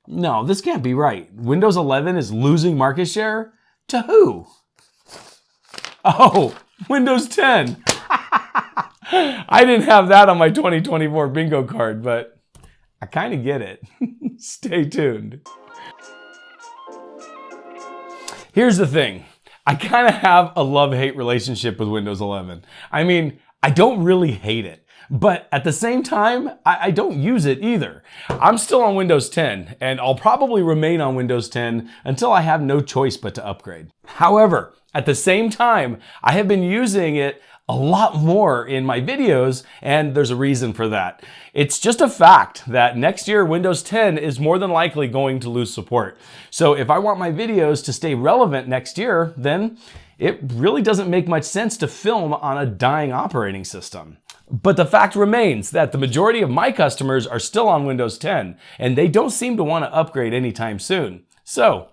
No, this can't be right. Windows 11 is losing market share? To who? Oh, Windows 10. I didn't have that on my 2024 bingo card, but I kind of get it. Stay tuned. Here's the thing. I kind of have a love-hate relationship with Windows 11. I mean, I don't really hate it, but at the same time, I don't use it either. I'm still on Windows 10, and I'll probably remain on Windows 10 until I have no choice but to upgrade. However, at the same time, I have been using it a lot more in my videos, and there's a reason for that. It's just a fact that next year Windows 10 is more than likely going to lose support. So if I want my videos to stay relevant next year, then it really doesn't make much sense to film on a dying operating system. But the fact remains that the majority of my customers are still on Windows 10, and they don't seem to want to upgrade anytime soon. So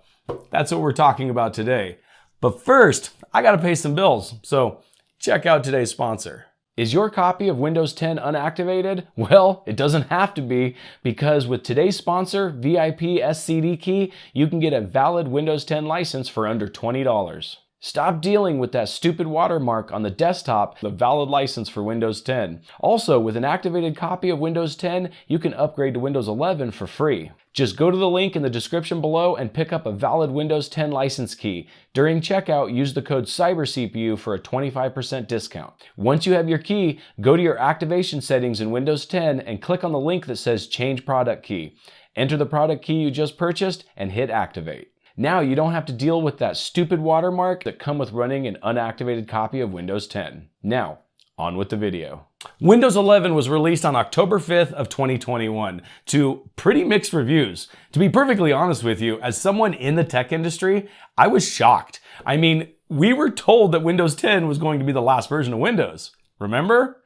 that's what we're talking about today. But first, I gotta pay some bills, so check out today's sponsor. Is your copy of Windows 10 unactivated? Well, it doesn't have to be, because with today's sponsor, VIP SCD Key, you can get a valid Windows 10 license for under $20. Stop dealing with that stupid watermark on the desktop, the valid license for Windows 10. Also, with an activated copy of Windows 10, you can upgrade to Windows 11 for free. Just go to the link in the description below and pick up a valid Windows 10 license key. During checkout, use the code CYBERCPU for a 25% discount. Once you have your key, go to your activation settings in Windows 10 and click on the link that says Change Product Key. Enter the product key you just purchased and hit Activate. Now you don't have to deal with that stupid watermark that come with running an unactivated copy of Windows 10. Now, on with the video. Windows 11 was released on October 5th of 2021 to pretty mixed reviews. To be perfectly honest with you, as someone in the tech industry, I was shocked. I mean, we were told that Windows 10 was going to be the last version of Windows. Remember?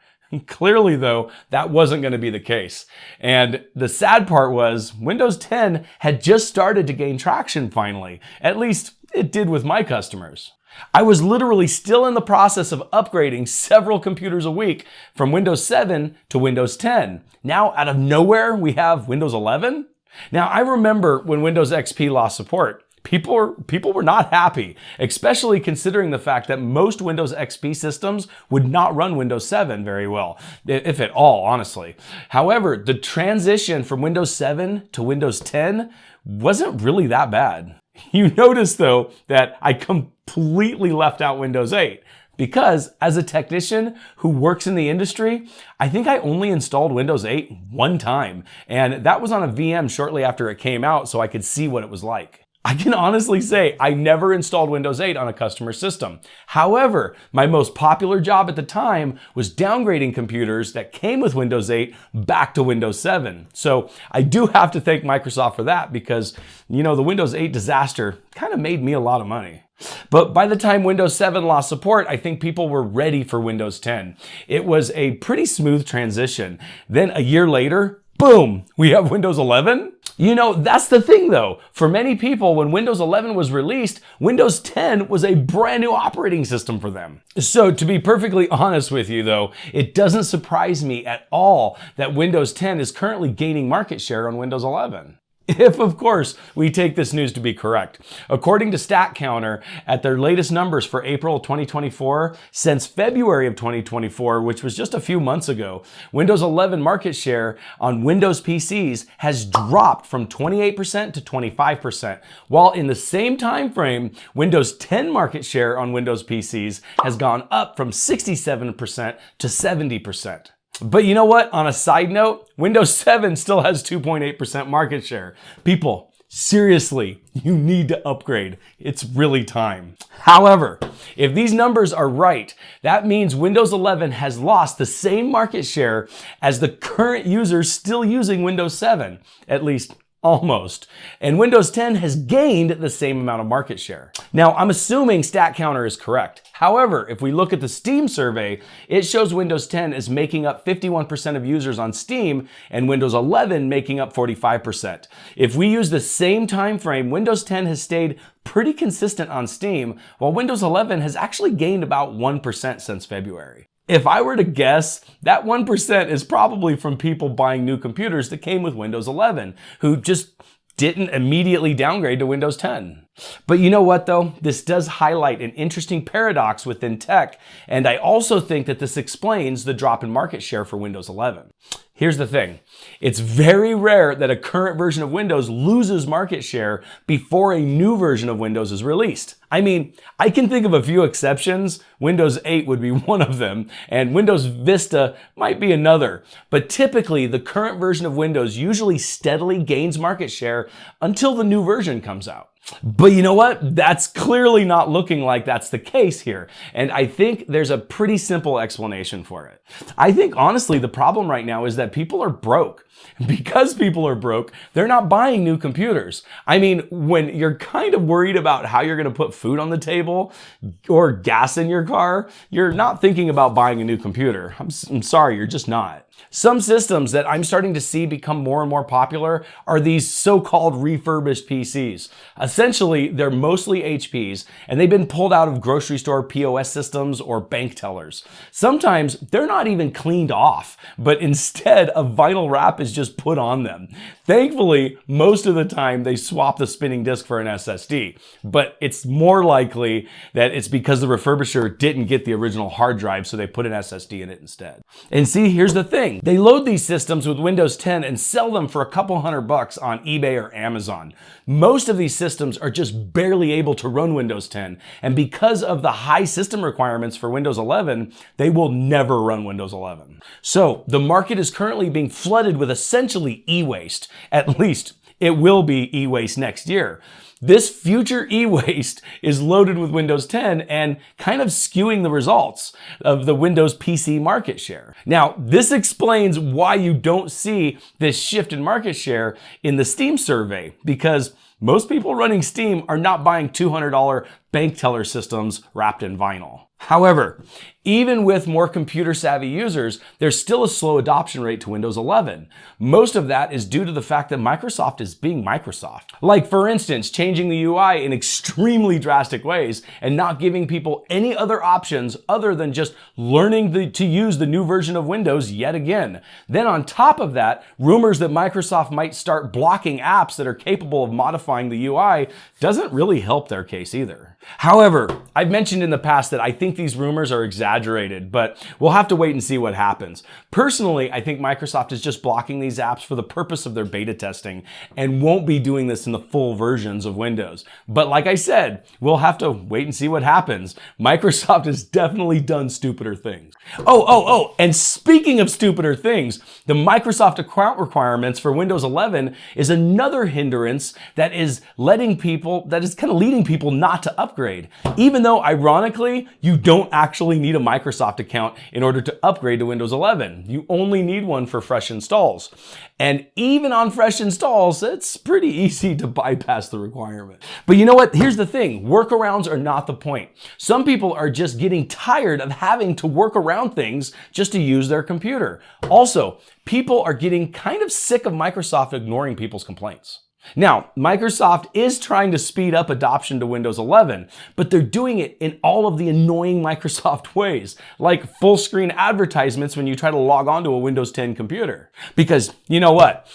Clearly, though, that wasn't going to be the case. And the sad part was Windows 10 had just started to gain traction finally. At least it did with my customers. I was literally still in the process of upgrading several computers a week from Windows 7 to Windows 10. Now, out of nowhere, we have Windows 11. Now, I remember when Windows XP lost support. People were not happy, especially considering the fact that most Windows XP systems would not run Windows 7 very well, if at all, honestly. However, the transition from Windows 7 to Windows 10 wasn't really that bad. You notice, though, that I completely left out Windows 8. Because as a technician who works in the industry, I think I only installed Windows 8 one time, and that was on a VM shortly after it came out so I could see what it was like. I can honestly say I never installed Windows 8 on a customer system. However, my most popular job at the time was downgrading computers that came with Windows 8 back to Windows 7. So I do have to thank Microsoft for that because, you know, the Windows 8 disaster kind of made me a lot of money. But by the time Windows 7 lost support, I think people were ready for Windows 10. It was a pretty smooth transition. Then a year later, boom, we have Windows 11. You know, that's the thing though. For many people, when Windows 11 was released, Windows 10 was a brand new operating system for them. So to be perfectly honest with you though, it doesn't surprise me at all that Windows 10 is currently gaining market share on Windows 11. If, of course, we take this news to be correct. According to StatCounter, at their latest numbers for April 2024, since February of 2024, which was just a few months ago, Windows 11 market share on Windows PCs has dropped from 28% to 25%, while in the same time frame, Windows 10 market share on Windows PCs has gone up from 67% to 70%. But you know what? On a side note, Windows 7 still has 2.8% market share. People, seriously, you need to upgrade. It's really time. However, if these numbers are right, that means Windows 11 has lost the same market share as the current users still using Windows 7, at least almost. And Windows 10 has gained the same amount of market share. Now, I'm assuming StatCounter is correct. However, if we look at the Steam survey, it shows Windows 10 is making up 51% of users on Steam and Windows 11 making up 45%. If we use the same time frame, Windows 10 has stayed pretty consistent on Steam, while Windows 11 has actually gained about 1% since February. If I were to guess, that 1% is probably from people buying new computers that came with Windows 11, who just didn't immediately downgrade to Windows 10. But you know what though? This does highlight an interesting paradox within tech, and I also think that this explains the drop in market share for Windows 11. Here's the thing. It's very rare that a current version of Windows loses market share before a new version of Windows is released. I mean, I can think of a few exceptions. Windows 8 would be one of them, and Windows Vista might be another. But typically, the current version of Windows usually steadily gains market share until the new version comes out. But you know what? That's clearly not looking like that's the case here. And I think there's a pretty simple explanation for it. I think honestly, the problem right now is that people are broke. Because people are broke, they're not buying new computers. I mean, when you're kind of worried about how you're going to put food on the table or gas in your car, you're not thinking about buying a new computer. I'm sorry, you're just not. Some systems that I'm starting to see become more and more popular are these so-called refurbished PCs. Essentially, they're mostly HPs, and they've been pulled out of grocery store POS systems or bank tellers. Sometimes they're not even cleaned off, but instead a vinyl wrap is just put on them. Thankfully, most of the time they swap the spinning disk for an SSD, but it's more likely that it's because the refurbisher didn't get the original hard drive, so they put an SSD in it instead. And see, here's the thing. They load these systems with Windows 10 and sell them for a couple $100 on eBay or Amazon. Most of these systems are just barely able to run Windows 10, and because of the high system requirements for Windows 11, they will never run Windows 11. So the market is currently being flooded with essentially e-waste. At least it will be e-waste next year. This future e-waste is loaded with Windows 10 and kind of skewing the results of the Windows PC market share. Now, this explains why you don't see this shift in market share in the Steam survey, because most people running Steam are not buying $200 bank teller systems wrapped in vinyl. However, even with more computer savvy users, there's still a slow adoption rate to Windows 11. Most of that is due to the fact that Microsoft is being Microsoft. Like for instance, changing the UI in extremely drastic ways and not giving people any other options other than just learning to use the new version of Windows yet again. Then on top of that, rumors that Microsoft might start blocking apps that are capable of modifying the UI doesn't really help their case either. However, I've mentioned in the past that I think these rumors are exaggerated, but we'll have to wait and see what happens. Personally, I think Microsoft is just blocking these apps for the purpose of their beta testing and won't be doing this in the full versions of Windows. But like I said, we'll have to wait and see what happens. Microsoft has definitely done stupider things. And speaking of stupider things, the Microsoft account requirements for Windows 11 is another hindrance that is leading people not to upgrade. Even though, ironically, you don't actually need a Microsoft account in order to upgrade to Windows 11. You only need one for fresh installs. And even on fresh installs, it's pretty easy to bypass the requirement. But you know what? Here's the thing. Workarounds are not the point. Some people are just getting tired of having to work around things just to use their computer. Also, people are getting kind of sick of Microsoft ignoring people's complaints. Now, Microsoft is trying to speed up adoption to Windows 11, but they're doing it in all of the annoying Microsoft ways, like full screen advertisements when you try to log on to a Windows 10 computer. Because you know what?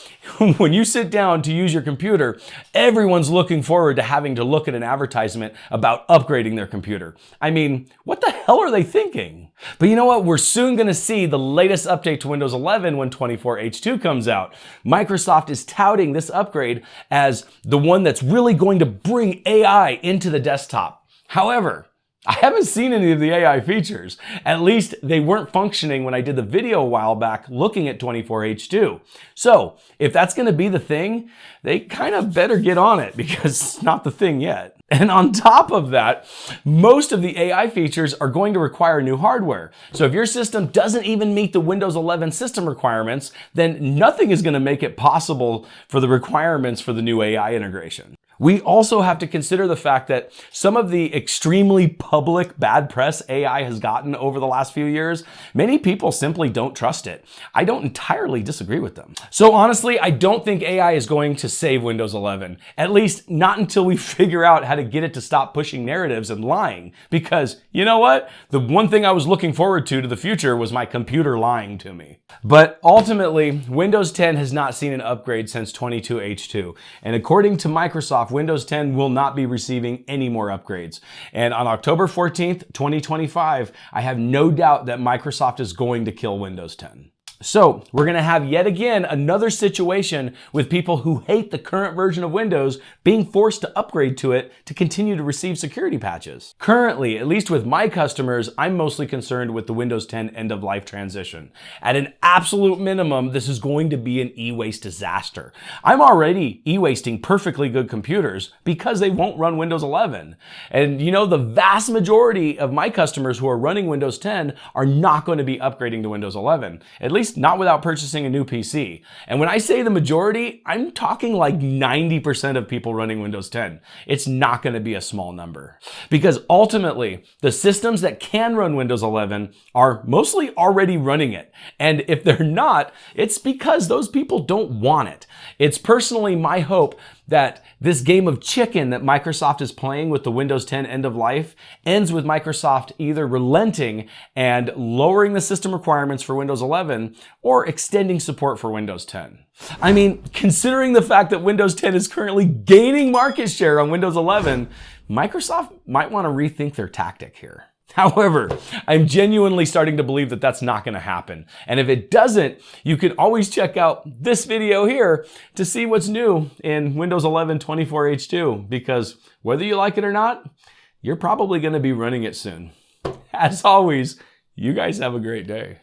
When you sit down to use your computer, everyone's looking forward to having to look at an advertisement about upgrading their computer. I mean, what the hell are they thinking? But you know what? We're soon going to see the latest update to Windows 11 when 24H2 comes out. Microsoft is touting this upgrade as the one that's really going to bring AI into the desktop. However, I haven't seen any of the AI features. At least they weren't functioning when I did the video a while back looking at 24H2. So if that's going to be the thing, they kind of better get on it because it's not the thing yet. And on top of that, most of the AI features are going to require new hardware. So if your system doesn't even meet the Windows 11 system requirements, then nothing is going to make it possible for the requirements for the new AI integration. We also have to consider the fact that some of the extremely public bad press AI has gotten over the last few years, many people simply don't trust it. I don't entirely disagree with them. So honestly, I don't think AI is going to save Windows 11, at least not until we figure out how to get it to stop pushing narratives and lying. Because you know what? The one thing I was looking forward to the future was my computer lying to me. But ultimately, Windows 10 has not seen an upgrade since 22H2. And according to Microsoft, Windows 10 will not be receiving any more upgrades. And on October 14th, 2025, I have no doubt that Microsoft is going to kill Windows 10. So we're going to have yet again another situation with people who hate the current version of Windows being forced to upgrade to it to continue to receive security patches. Currently, at least with my customers, I'm mostly concerned with the Windows 10 end-of-life transition. At an absolute minimum, this is going to be an e-waste disaster. I'm already e-wasting perfectly good computers because they won't run Windows 11. And you know, the vast majority of my customers who are running Windows 10 are not going to be upgrading to Windows 11. At least not without purchasing a new PC. And when I say the majority, I'm talking like 90% of people running Windows 10. It's not going to be a small number. Because ultimately, the systems that can run Windows 11 are mostly already running it. And if they're not, it's because those people don't want it. It's personally my hope that this game of chicken that Microsoft is playing with the Windows 10 end of life ends with Microsoft either relenting and lowering the system requirements for Windows 11 or extending support for Windows 10. I mean, considering the fact that Windows 10 is currently gaining market share on Windows 11, Microsoft might want to rethink their tactic here. However, I'm genuinely starting to believe that that's not going to happen. And if it doesn't, you can always check out this video here to see what's new in Windows 11 24H2, because whether you like it or not, you're probably going to be running it soon. As always, you guys have a great day.